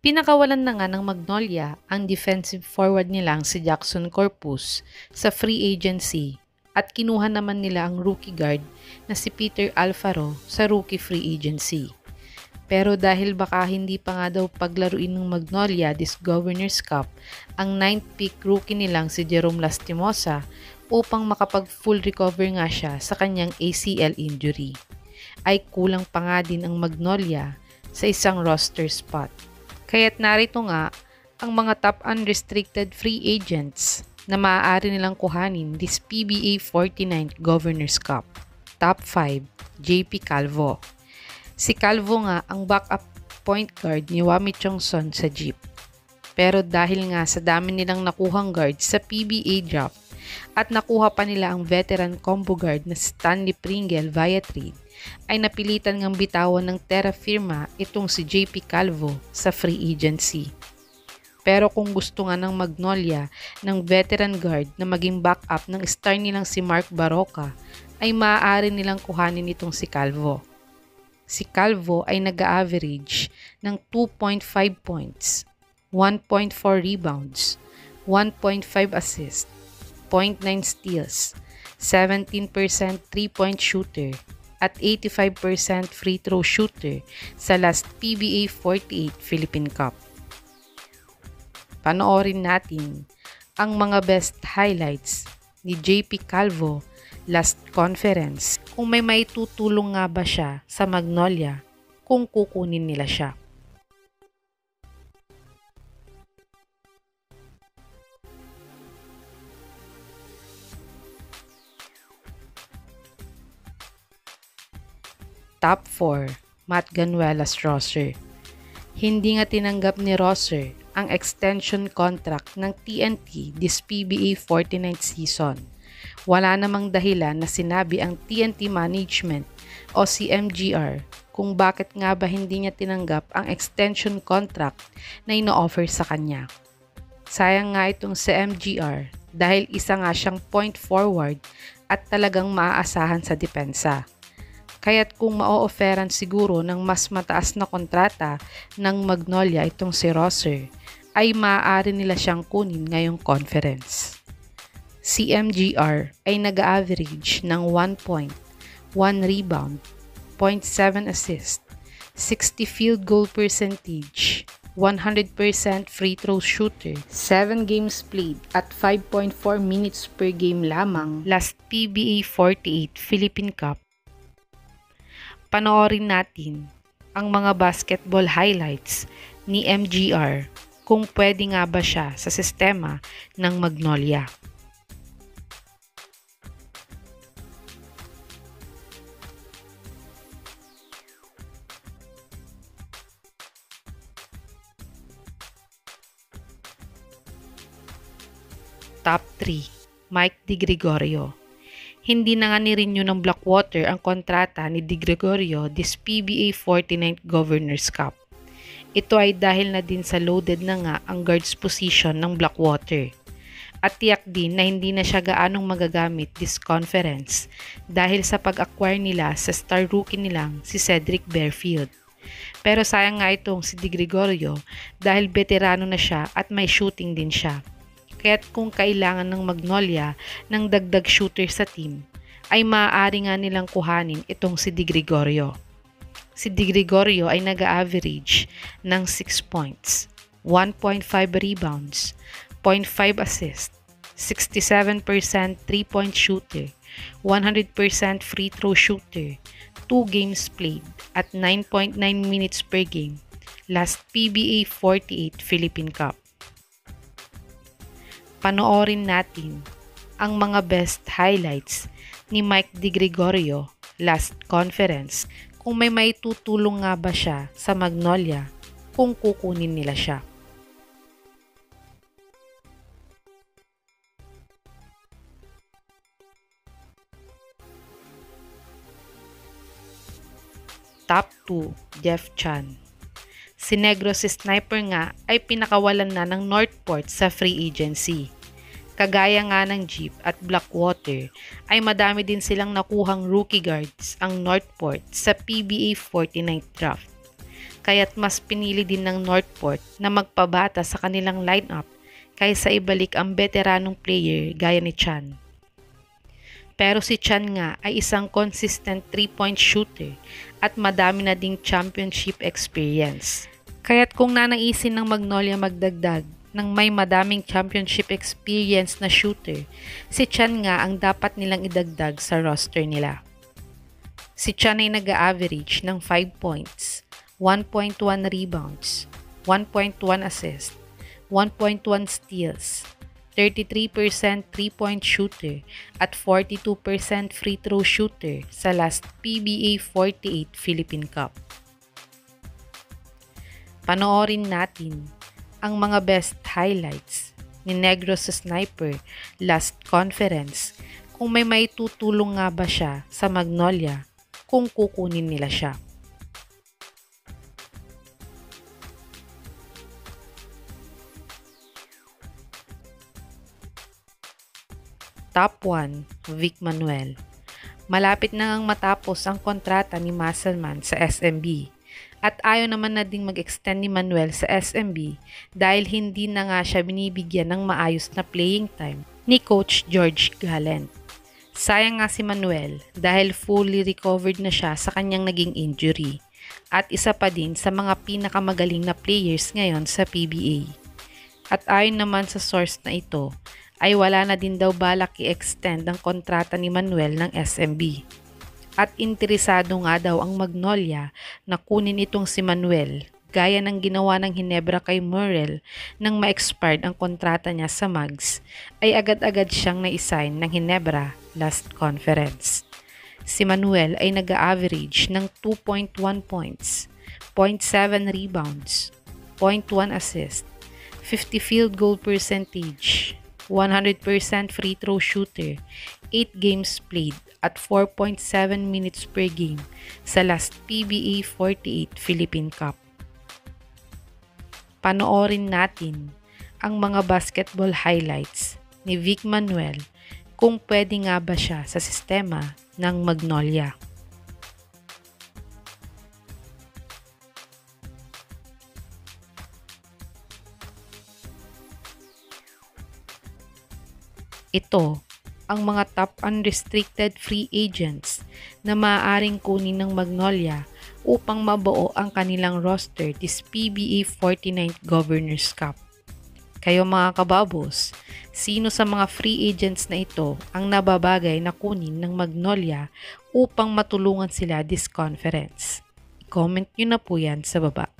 Pinakawalan na nga ng Magnolia ang defensive forward nilang si Jackson Corpus sa free agency at kinuha naman nila ang rookie guard na si Peter Alfaro sa rookie free agency. Pero dahil baka hindi pa nga daw paglaruin ng Magnolia this Governor's Cup ang 9th pick rookie nilang si Jerome Lastimosa upang makapag full recover nga siya sa kanyang ACL injury, ay kulang pa nga din ang Magnolia sa isang roster spot. Kaya't narito nga ang mga top unrestricted free agents na maaari nilang kuhanin this PBA 49th Governor's Cup. Top 5, JP Calvo. Si Calvo nga ang backup point guard ni Wami Chongson sa Jeep. Pero dahil nga sa dami nilang nakuhang guard sa PBA draft at nakuha pa nila ang veteran combo guard na Stanley Pringle via trade, ay napilitan ngang bitawan ng terra firma itong si JP Calvo sa free agency. Pero kung gusto nga ng Magnolia ng veteran guard na maging backup ng star nilang si Mark Baroka, ay maaari nilang kuhanin itong si Calvo. Si Calvo ay nag-average ng 2.5 points, 1.4 rebounds, 1.5 assists, 0.9 steals, 17% 3-point shooter, at 85% free throw shooter sa last PBA 48 Philippine Cup. Panoorin natin ang mga best highlights ni JP Calvo last conference kung may maitutulong nga ba siya sa Magnolia kung kukunin nila siya. Top 4, Matt Ganuelas Rosser. Hindi nga tinanggap ni Rosser ang extension contract ng TNT this PBA 49th season. Wala namang dahilan na sinabi ang TNT management o si MGR kung bakit nga ba hindi niya tinanggap ang extension contract na ino-offer sa kanya. Sayang nga itong si MGR dahil isa nga siyang point forward at talagang maaasahan sa depensa. Kaya't kung ma-o-offeran siguro ng mas mataas na kontrata ng Magnolia itong si Rosser, ay maaari nila siyang kunin ngayong conference. Si MGR ay nag-average ng 1 point, 1 rebound, 0.7 assist, 60 field goal percentage, 100% free throw shooter, 7 games played at 5.4 minutes per game lamang last PBA 48 Philippine Cup. Panoorin natin ang mga basketball highlights ni MGR kung pwede nga ba siya sa sistema ng Magnolia. Top 3, Mike Di Gregorio. Hindi na nga ni-renew ng Blackwater ang kontrata ni Di Gregorio this PBA 49th Governor's Cup. Ito ay dahil na din sa loaded na nga ang guards position ng Blackwater. At tiyak din na hindi na siya gaanong magagamit this conference dahil sa pag-acquire nila sa star rookie nilang si Cedric Bearfield. Pero sayang nga itong si Di Gregorio dahil veterano na siya at may shooting din siya. Kaya't kung kailangan ng Magnolia ng dagdag shooter sa team, ay maaari nga nilang kuhanin itong si Di Gregorio. Si Di Gregorio ay nag-average ng 6 points, 1.5 rebounds, 0.5 assist, 67% 3-point shooter, 100% free throw shooter, 2 games played at 9.9 minutes per game last PBA 48 Philippine Cup. Panoorin natin ang mga best highlights ni Mike Di Gregorio last conference kung may maitutulong nga ba siya sa Magnolia kung kukunin nila siya. Top 2, Jeff Chan. Si Negros Sniper nga ay pinakawalan na ng Northport sa free agency. Kagaya nga ng Jeep at Blackwater ay madami din silang nakuhang rookie guards ang Northport sa PBA 49th draft. kaya't mas pinili din ng Northport na magpabata sa kanilang lineup kaysa ibalik ang veteranong player gaya ni Chan. Pero si Chan nga ay isang consistent 3-point shooter at madami na ding championship experience. Kaya't kung nanaisin ng Magnolia magdagdag ng may madaming championship experience na shooter, si Chan nga ang dapat nilang idagdag sa roster nila. Si Chan ay nag-average ng 5 points, 1.1 rebounds, 1.1 assists, 1.1 steals, 33% 3-point shooter at 42% free throw shooter sa last PBA 48 Philippine Cup. Panoorin natin ang mga best highlights ni Negros sa Sniper last conference kung may maitutulong nga ba siya sa Magnolia kung kukunin nila siya. Top 1, Vic Manuel. Malapit na ngang matapos ang kontrata ni Musselman sa SMB at ayaw naman na ding mag-extend ni Manuel sa SMB dahil hindi na nga siya binibigyan ng maayos na playing time ni Coach George Gallant. Sayang nga si Manuel dahil fully recovered na siya sa kanyang naging injury at isa pa din sa mga pinakamagaling na players ngayon sa PBA. At ayon naman sa source na ito, ay wala na din daw balak i-extend ang kontrata ni Manuel ng SMB. At interesado nga daw ang Magnolia na kunin itong si Manuel gaya ng ginawa ng Ginebra kay Murrell nang ma-expired ang kontrata niya sa Mags ay agad-agad siyang na-assign ng Ginebra last conference. Si Manuel ay nag-average ng 2.1 points, 0.7 rebounds, 0.1 assist, 50 field goal percentage, 100% free throw shooter, 8 games played at 4.7 minutes per game sa last PBA 48 Philippine Cup. Panoorin natin ang mga basketball highlights ni Vic Manuel kung pwede nga ba siya sa sistema ng Magnolia. Ito ang mga top unrestricted free agents na maaaring kunin ng Magnolia upang mabuo ang kanilang roster this PBA 49th Governors Cup. Kayo mga kababos, sino sa mga free agents na ito ang nababagay na kunin ng Magnolia upang matulungan sila this conference? I-comment nyo na po yan sa baba.